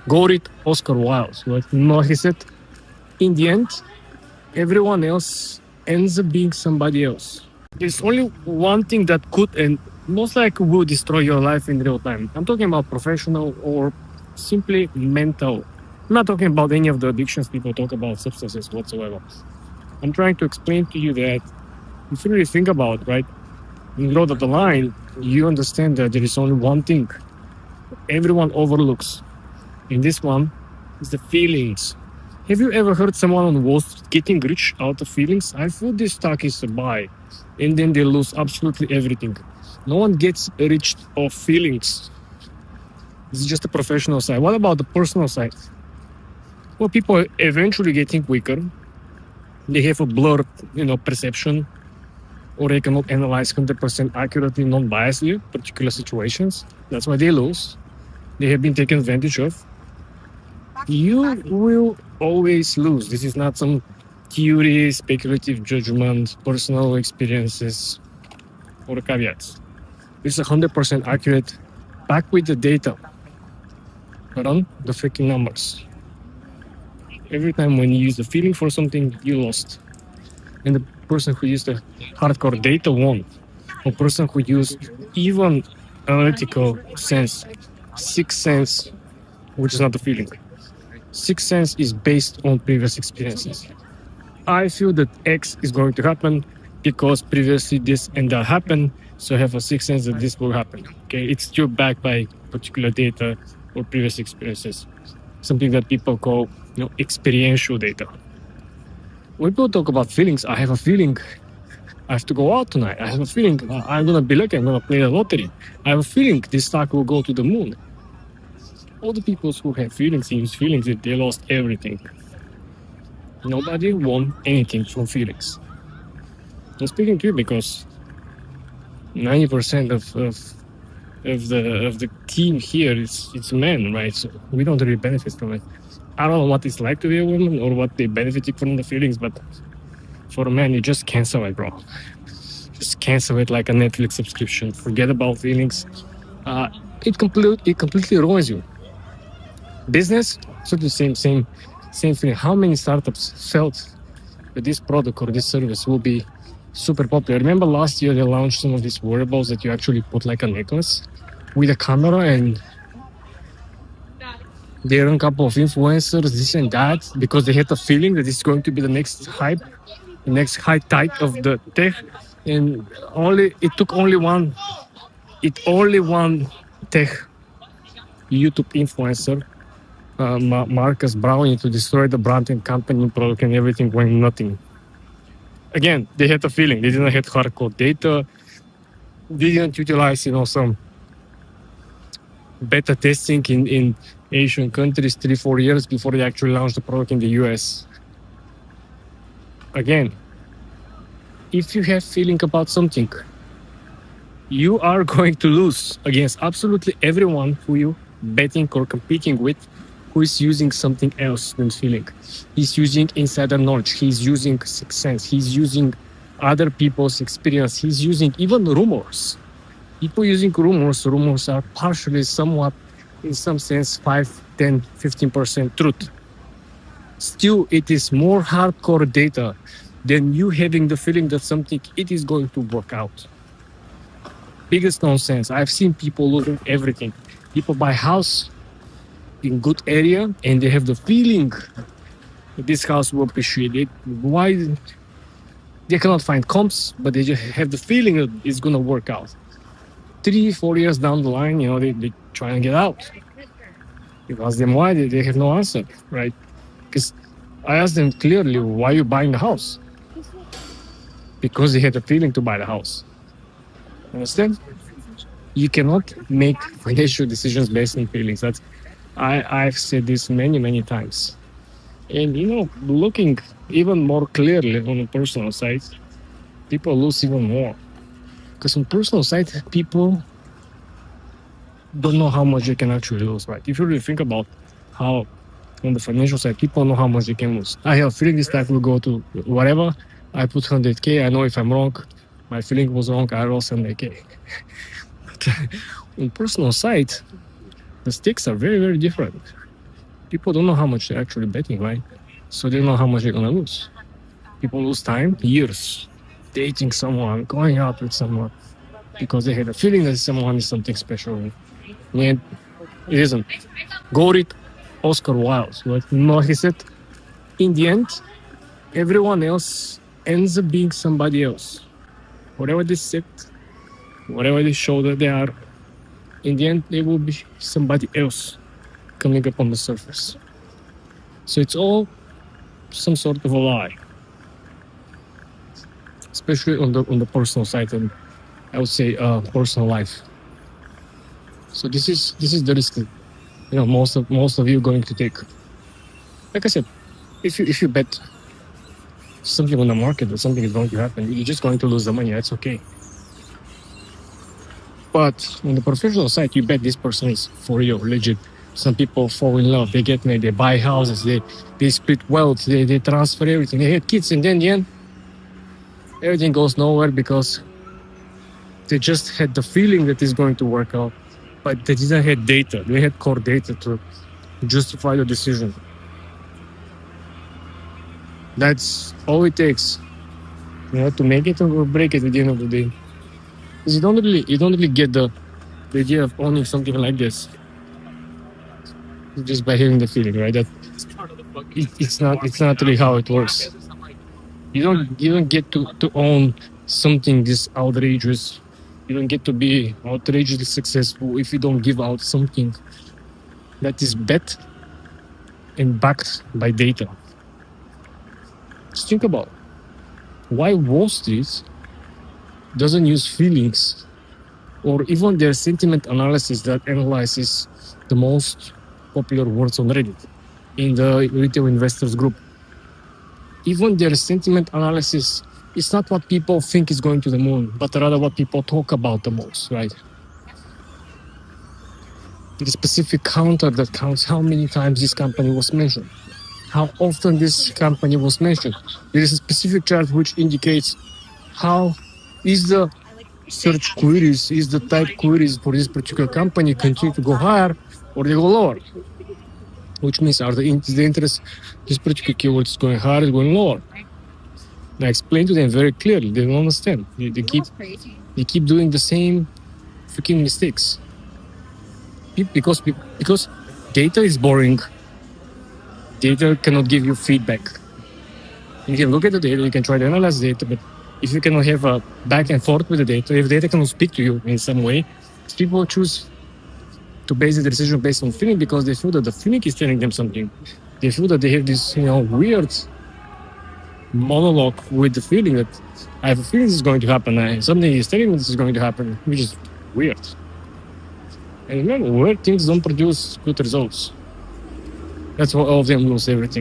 Go read Oscar Wilde. Like, no, he said, in the end, everyone else ends up being somebody else. There's only one thing that could and most likely will destroy your life in real time. I'm talking about professional or simply mental. I'm not talking about any of the addictions people talk about, substances whatsoever. I'm trying to explain to you that if you really think about it, right, in the road of the line, you understand that there is only one thing everyone overlooks. And this one is the feelings. Have you ever heard someone on Wall Street getting rich out of feelings? I feel this stock is a buy, and then they lose absolutely everything. No one gets rich off feelings. This is just the professional side. What about the personal side? Well, people are eventually getting weaker. They have a blurred, perception, or they cannot analyze 100% accurately, non-biasedly, particular situations. That's why they lose. They have been taken advantage of. You will always lose. This is not some theory, speculative judgment, personal experiences, or caveats. It's 100% accurate, back with the data. Run the freaking numbers. Every time when you use the feeling for something, you lost. And the person who used the hardcore data won. A person who used even analytical sense, sixth sense, which is not a feeling. Sixth sense is based on previous experiences. I feel that X is going to happen because previously this and that happened, so I have a sixth sense that this will happen. Okay, it's still backed by particular data or previous experiences. Something that people call, experiential data. When people talk about feelings, I have a feeling I have to go out tonight. I have a feeling I'm gonna be lucky. I'm gonna play the lottery. I have a feeling this stock will go to the moon. All the people who have feelings and use feelings, they lost everything. Nobody won anything from feelings. I'm speaking to you because 90% of the team here it's men, right? So we don't really benefit from it. I don't know what it's like to be a woman or what they benefited from the feelings, but for a man, you just cancel it, bro. Just cancel it like a Netflix subscription. Forget about feelings. It completely ruins you. Business, so the same thing. How many startups felt that this product or this service will be super popular? Remember last year they launched some of these wearables that you actually put like a necklace with a camera, and they run a couple of influencers, this and that, because they had a feeling that this is going to be the next hype, the next high tide of the tech. And it took only one tech YouTube influencer, Marcus Brownie, to destroy the brand and company product, and everything went nothing. Again, they had a feeling. They didn't have hardcore data. They didn't utilize, some beta testing in Asian countries 3-4 years before they actually launched the product in the US. Again, if you have feeling about something, you are going to lose against absolutely everyone who you betting or competing with, who is using something else than feeling. He's using insider knowledge. He's using sixth sense. He's using other people's experience. He's using even rumors. People using rumors are partially somewhat, in some sense, 5, 10, 15% truth. Still, it is more hardcore data than you having the feeling that something, it is going to work out. Biggest nonsense. I've seen people losing everything. People buy house in good area and they have the feeling that this house will appreciate it. Why? They cannot find comps, but they just have the feeling that it's going to work out. 3-4 years down the line, they try and get out. You ask them why, they have no answer, right? Because I asked them clearly, why are you buying the house? Because they had a feeling to buy the house. Understand? You cannot make financial decisions based on feelings. I've said this many, many times. And, looking even more clearly on the personal side, people lose even more. Because on personal side, people don't know how much they can actually lose, right? If you really think about how on the financial side, people know how much they can lose. I have a feeling this stock will go to whatever. I put 100K. I know if I'm wrong, my feeling was wrong. I lost 100K. But on personal side, the stakes are very, very different. people don't know how much they're actually betting, right? So they don't know how much they're gonna lose. People lose time, years, dating someone, going out with someone, because they had a feeling that someone is something special. And it isn't. Go read Oscar Wilde. Like he said, in the end, everyone else ends up being somebody else. Whatever they said, whatever they show that they are, in the end, they will be somebody else coming up on the surface. So it's all some sort of a lie, especially on the personal side, and I would say personal life. So this is the risk that, most of you are going to take. Like I said, if you bet something on the market that something is going to happen, you're just going to lose the money. That's okay. But on the professional side, you bet this person is for real, legit. Some people fall in love, they get married, they buy houses, they split wealth, they transfer everything, they have kids, and then in the end, everything goes nowhere because they just had the feeling that it's going to work out, but they didn't have data. They had core data to justify the decision. That's all it takes, to make it or break it at the end of the day. Because you don't really get the idea of owning something like this just by having the feeling, right? That it's not really how it works. You don't get to own something this outrageous. You don't get to be outrageously successful if you don't give out something that is bet and backed by data. Just think about why Wall Street doesn't use feelings or even their sentiment analysis that analyzes the most popular words on Reddit in the retail investors group. Even their sentiment analysis is not what people think is going to the moon, but rather what people talk about the most, right? The specific counter that counts how many times this company was mentioned, how often this company was mentioned. There is a specific chart which indicates how is the search queries, is the type queries for this particular company continue to go higher or they go lower. Which means are the interest, this particular keyword is going higher, is going lower. I explained to them very clearly. They don't understand. They keep doing the same freaking mistakes. Because data is boring. Data cannot give you feedback. You can look at the data, you can try to analyze the data, but if you cannot have a back and forth with the data, if data cannot speak to you in some way, people choose to base the decision based on feeling because they feel that the feeling is telling them something. They feel that they have this, weird monologue with the feeling that I have a feeling this is going to happen. Something is telling me this is going to happen, which is weird. And remember, weird things don't produce good results. That's why all of them lose everything.